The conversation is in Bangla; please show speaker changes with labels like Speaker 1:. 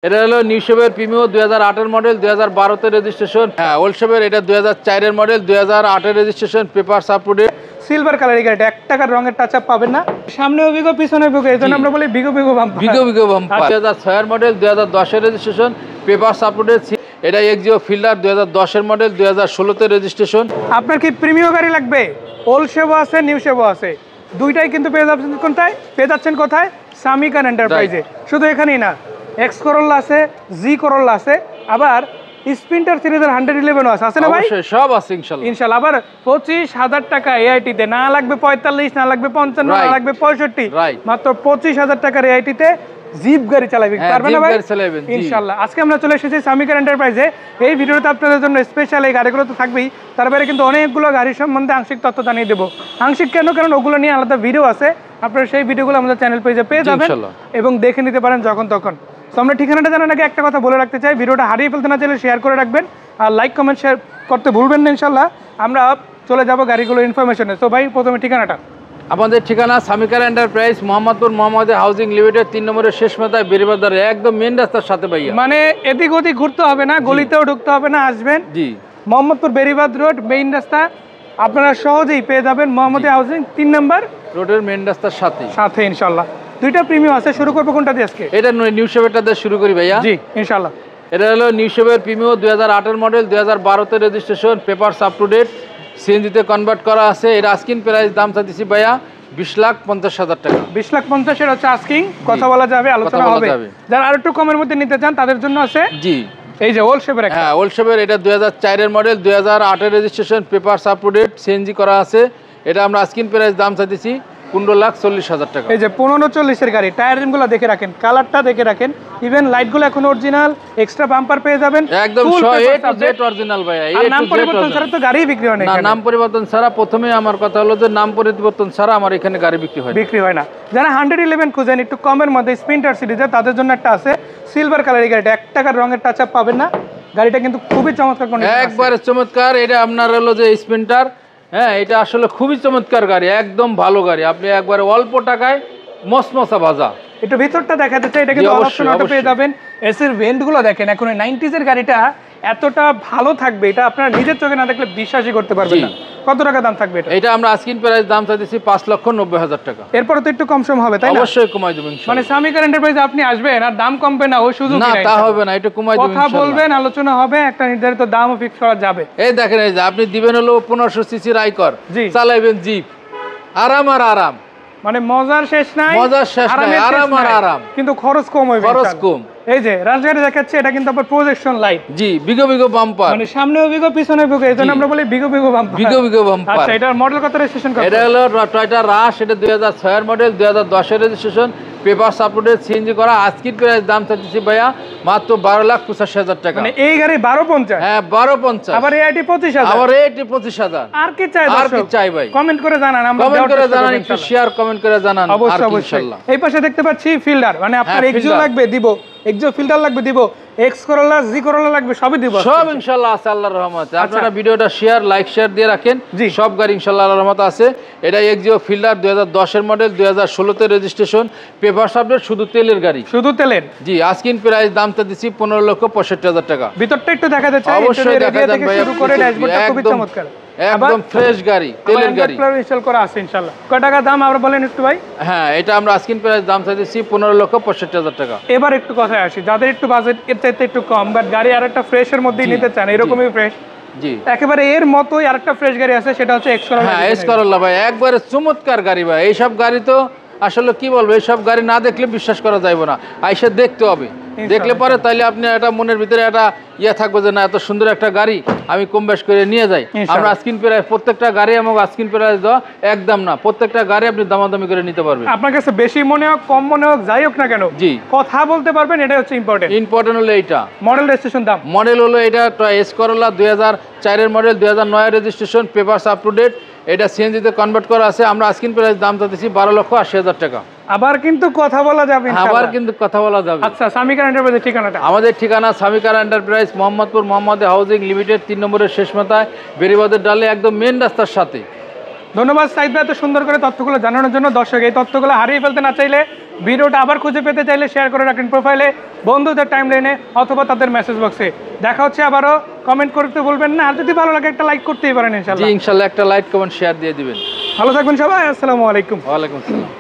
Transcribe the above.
Speaker 1: এটা হলো নিউ শেপের প্রিমিও 2008 এর মডেল 2012 তে রেজিস্ট্রেশন। হ্যাঁ, ওল্ড শেপের এটা 2004 এর মডেল 2008 এর registration, papers up to date.
Speaker 2: Silver কালারের গাড়িটা 1 টাকার রঙের টাচ আপ পাবেন না, সামনেও বিগো পিছনেও বিগো, এজন্য আমরা বলি বিগো বিগো বাম্পার।
Speaker 1: বিগো বিগো বাম্পার 2006 এর মডেল 2010 এর registration, papers up to date. এটা এক্সিও ফিল্ডার 2010 এর মডেল 2016 তে রেজিস্ট্রেশন।
Speaker 2: আপনার কি প্রিমিয়াম গাড়ি লাগবে? ওল্ড শেপও আছে, নিউ শেপও আছে, দুইটাই কিন্তু পেয়ে যাচ্ছেন কোথায়? সামি কার এন্টারপ্রাইজে। শুধু এখানেই না, এক্স করোলা আছে, জি করোলা আছে, আবার স্প্রিন্টার সিরিজের 111 আছে না ভাই?
Speaker 1: অবশ্যই সব আছে
Speaker 2: ইনশাআল্লাহ। আবার 25,000 টাকা এআইটি তে, না লাগবে 45, না লাগবে 55, না লাগবে 65, মাত্র 25,000 টাকার এআইটি তে জিপ গাড়ি চালাবে পারবেন না ভাই? ইনশাআল্লাহ। আজকে আমরা চলে এসেছি সামি কার এন্টারপ্রাইজে। এই ভিডিওতে আপনাদের জন্য স্পেশাল এই গাড়িগুলো তো থাকবেই, তার বাইরে কিন্তু অনেকগুলো গাড়ি সম্বন্ধে আংশিক তথ্য জানিয়ে দেবো। আংশিক কেন? কারণ ওগুলো নিয়ে আলাদা ভিডিও আছে, আপনারা সেই ভিডিওগুলো আমাদের চ্যানেল পেজে পেয়ে যাবেন এবং দেখে নিতে পারেন যখন তখন। তো আমরা ঠিকানাটা জানার আগে একটা কথা বলে রাখতে চাই, ভিডিওটা হারিয়ে ফেলতে না চাইলে শেয়ার করে রাখবেন, আর লাইক কমেন্ট শেয়ার করতে ভুলবেন না। ইনশাআল্লাহ আমরা চলে যাব গাড়িগুলো ইনফরমেশনে। তো ভাই, প্রথমে ঠিকানাটা।
Speaker 1: আমাদের ঠিকানা Sami car enterprise, Mohammadpur Mohammad housing limited, 3 নম্বরের শেষ মাথায় বেরিবাজার, একদম মেন রাস্তার সাথে ভাইয়া।
Speaker 2: মানে এদিক ওদিক ঘুরতে হবে না, গলিতেও ঢুকতে হবে না, আসবেন
Speaker 1: জি
Speaker 2: মোহাম্মদপুর বেরিবাদ রোড মেইন রাস্তা, আপনারা সহজেই পেয়ে যাবেন মোহাম্মদ হাউজিং 3 নম্বর
Speaker 1: রোডের মেন রাস্তার সাথে
Speaker 2: ইনশাআল্লাহ। দুইটা প্রিমিয়াম আছে, শুরু করবো কোনটা দিয়ে আজকে?
Speaker 1: এটা নিউ শেপেরটা দিয়ে শুরু করি ভাইয়া।
Speaker 2: জি ইনশাআল্লাহ।
Speaker 1: এটা হলো নিউ শেপের প্রিমিও 2008 এর মডেল 2012 তে registration, papers up to date, সিএনজিতে কনভার্ট করা আছে। এর আস্কিং প্রাইস দাম চাইছি ভাইয়া 20,50,000 টাকা।
Speaker 2: 20,50,000 এর হচ্ছে আস্কিং, কথা বলা যাবে, আলোচনা হবে। যারা আর একটু কমের মধ্যে নিতে চান তাদের জন্য আছে
Speaker 1: জি
Speaker 2: এই যে ওল্ড শেপের।
Speaker 1: হ্যাঁ, ওল্ড শেপের এটা 2004 এর মডেল 2008 এর registration, papers up to date, CNG করা আছে। এটা আমরা আস্কিং প্রাইস দাম চাইছি 15,40,000 টাকা।
Speaker 2: এই যে 1540 এর গাড়ি, টায়ার রিমগুলো দেখে রাখেন, কালারটা দেখে রাখেন, ইভেন লাইটগুলো এখন অরিজিনাল, এক্সট্রা বাম্পার পেয়ে যাবেন
Speaker 1: একদম অরিজিনাল ভাইয়া।
Speaker 2: নাম পরিবর্তন ছাড়া তো গাড়ি বিক্রি হয় না।
Speaker 1: নাম পরিবর্তন ছাড়া, প্রথমে আমার কথা হলো যে নাম পরিবর্তন ছাড়া আমার এখানে গাড়ি বিক্রি হয় না।
Speaker 2: যারা 111 খুঁজেন একটু কমের মধ্যে স্প্রিন্টার সিরিজে, তাদের জন্য একটা আছে সিলভার কালারের গাড়িটা, 1 টাকার রঙের টাচ আপ পাবেন না। গাড়িটা কিন্তু খুবই চমৎকার,
Speaker 1: একবারে চমৎকার। এটা আপনার হলো যে স্প্রিন্টার, হ্যাঁ, এটা আসলে খুবই চমৎকার গাড়ি, একদম ভালো গাড়ি। আপনি একবারে অল্প টাকায় মসমসা ভাজা।
Speaker 2: একটু ভিতরটা দেখাতে চাই, এটা কিন্তু অপশন অটো পেয়ে যাবেন। এসির ভেন্টগুলো দেখেন, এখন 90s এর গাড়িটা এতটা ভালো থাকবে, এটা আপনারা নিজের চোখে না দেখলে বিশ্বাসই করতে পারবেন না। কত টাকা দাম থাকবে এটা?
Speaker 1: এটা আমরা আস্কিং প্রাইস দাম চাইছি 5,90,000 টাকা।
Speaker 2: এরপরে তো একটু কম সম হবে, তাই না?
Speaker 1: অবশ্যই কমাই দেব ইনশাআল্লাহ।
Speaker 2: মানে সামি কার এন্টারপ্রাইজে আপনি আসবেন আর দাম কমবে না ওই সুযোগ
Speaker 1: না, তা হবে না, এটা কমাই দেব
Speaker 2: ইনশাআল্লাহ। কথা বলবেন, আলোচনা হবে, একটা নির্ধারিত দামও ফিক্স করা যাবে।
Speaker 1: এই দেখেন, এই যে আপনি দিবেন হলো 1500 সিসির আইকর, চালাইবেন জিপ, আরাম আর আরাম,
Speaker 2: মানে মজার শেষ নাই,
Speaker 1: আরাম আর আরাম,
Speaker 2: কিন্তু খরচ কম হবে,
Speaker 1: খরচ কম।
Speaker 2: এই যে রাজগাড়ি দেখাচ্ছে, এটা কিন্তু আবার প্রজেকশন লাইট,
Speaker 1: জি বিগো বিগো বাম্পার,
Speaker 2: মানে সামনেও বিগো পিছনেও বিগো, এজন্য আমরা বলি বিগো বিগো বাম্পার। আচ্ছা, এটার মডেল কত, রেজিস্ট্রেশন কত?
Speaker 1: এটা হলো টয়োটা রাশ, এটা 2006 এর মডেল 2010 এর registration, papers up to date, CNG করা। আজকের প্রাইস দাম চাইছি ভাইয়া মাত্র 12,85,000 টাকা।
Speaker 2: মানে এই গাড়ি 1250?
Speaker 1: হ্যাঁ 1250।
Speaker 2: আবার এআইটি 25,000?
Speaker 1: আবার এআইটি 25,000।
Speaker 2: আর কি চাই?
Speaker 1: আর কি চাই ভাই?
Speaker 2: কমেন্ট করে জানান, আমরা
Speaker 1: কমেন্ট করে জানান, একটু শেয়ার কমেন্ট করে জানান
Speaker 2: অবশ্যই ইনশাআল্লাহ। এই পাশে দেখতে পাচ্ছি ফিল্ডার, মানে আপনার এক্সিও লাগবে দিব, এক্সিও ফিল্টার লাগবে দিব, এক্স করোলা জি করোলা লাগবে সবই দিব,
Speaker 1: সব ইনশাআল্লাহ আছে আল্লাহর রহমতে। আপনারা ভিডিওটা শেয়ার লাইক শেয়ার দিয়ে রাখেন, সব গাড়ি ইনশাআল্লাহ আল্লাহর রহমতে আছে। এটা এক্সিও ফিল্ডার 2010 এর মডেল 2016 তে রেজিস্ট্রেশন, পেপারস আপডেট, শুধু তেলের গাড়ি,
Speaker 2: শুধু তেলের।
Speaker 1: জি আস্কিং প্রাইস দামটা দিছি 15,65,000 টাকা।
Speaker 2: ভিতরটা একটু দেখাতে চাই,
Speaker 1: অবশ্যই দেখা যান ভাই,
Speaker 2: শুরু করে ড্যাশবোর্ডটা খুবই চমৎকার,
Speaker 1: একদম ফ্রেশ গাড়ি, তেলের গাড়ি,
Speaker 2: ইনস্টল করা আছে ইনশাআল্লাহ। কত টাকা দাম আমরা বলেন একটু ভাই?
Speaker 1: হ্যাঁ, এটা আমরা আস্কিং প্রাইস দাম চাইছি 15,65,000 টাকা।
Speaker 2: এবার একটু কথায় আসি, যাদের একটু বাজেট এর চাইতে একটু কম, বাট গাড়ি আরেকটা ফ্রেশের মধ্যেই নিতে চান, এরকমই ফ্রেশ,
Speaker 1: জি
Speaker 2: একেবারে এর মতোই আরেকটা ফ্রেশ গাড়ি আছে, সেটা হচ্ছে এক্স করোলা।
Speaker 1: হ্যাঁ, এক্স করোলা ভাই, একবারে চমৎকার গাড়ি ভাই। এইসব গাড়ি তো আসলে কি বলবো, এইসব গাড়ি না দেখলে বিশ্বাস করা যাবে না, আইসা দেখতে হবে, দেখলে পরে তাইলে আপনি একটা মনের ভিতরে একটা ইয়ে থাকবে যে না, এত সুন্দর একটা গাড়ি আমি কম বেশ করে নিয়ে যাই। আমরা আস্কিং প্রাইস প্রত্যেকটা গাড়ি আমাকে আস্কিং প্রাইস দেওয়া একদম না, প্রত্যেকটা গাড়ি আপনি দামাদামি করে নিতে পারবেন।
Speaker 2: আপনার কাছে বেশি মনে হোক কম মনে হোক যাই হোক না কেন, জি কথা বলতে পারবেন, এটা হচ্ছে ইম্পর্টেন্ট হলো এইটা। মডেল রেজিস্ট্রেশন দাম, মডেল
Speaker 1: হলো এটা এস করোলা 2004 এর মডেল 2009 এর registration, papers up to date, এটা সিএনজিতে কনভার্ট করা আছে। আমরা আস্কিং প্রাইস দাম চাইছি 12,80,000 টাকা।
Speaker 2: আবার কিন্তু কথা বলা যাবে,
Speaker 1: আবার কিন্তু কথা বলা যাবে।
Speaker 2: আচ্ছা, সামি কার এন্টারপ্রাইজের ঠিকানাটা?
Speaker 1: আমাদের ঠিকানা Sami car enterprise, Mohammadpur Mohammad housing limited, 3 নম্বরের শেষ মাথায় বেরিবাদের ডালে, একদম মেন রাস্তার সাথে।
Speaker 2: ধন্যবাদ সাইদ ভাই এত সুন্দর করে তথ্যগুলো জানানোর জন্য। দর্শক, এই তথ্যগুলো হারিয়ে ফেলতে না চাইলে ভিডিওটা আবার খুঁজে পেতে চাইলে শেয়ার করে রাখেন প্রোফাইলে, বন্ধুদের টাইমলাইনে অথবা তাদের মেসেজ বক্সে। দেখা হচ্ছে আবারও, কমেন্ট করতে বলবেন না, আর যদি ভালো লাগে একটা লাইক করতেই পারেন ইনশাআল্লাহ।
Speaker 1: জি ইনশাআল্লাহ একটা লাইক কমেন্ট শেয়ার দিয়ে দিবেন।
Speaker 2: ভালো থাকবেন সবাই, আসসালামু আলাইকুম।
Speaker 1: ওয়া আলাইকুম আসসালাম।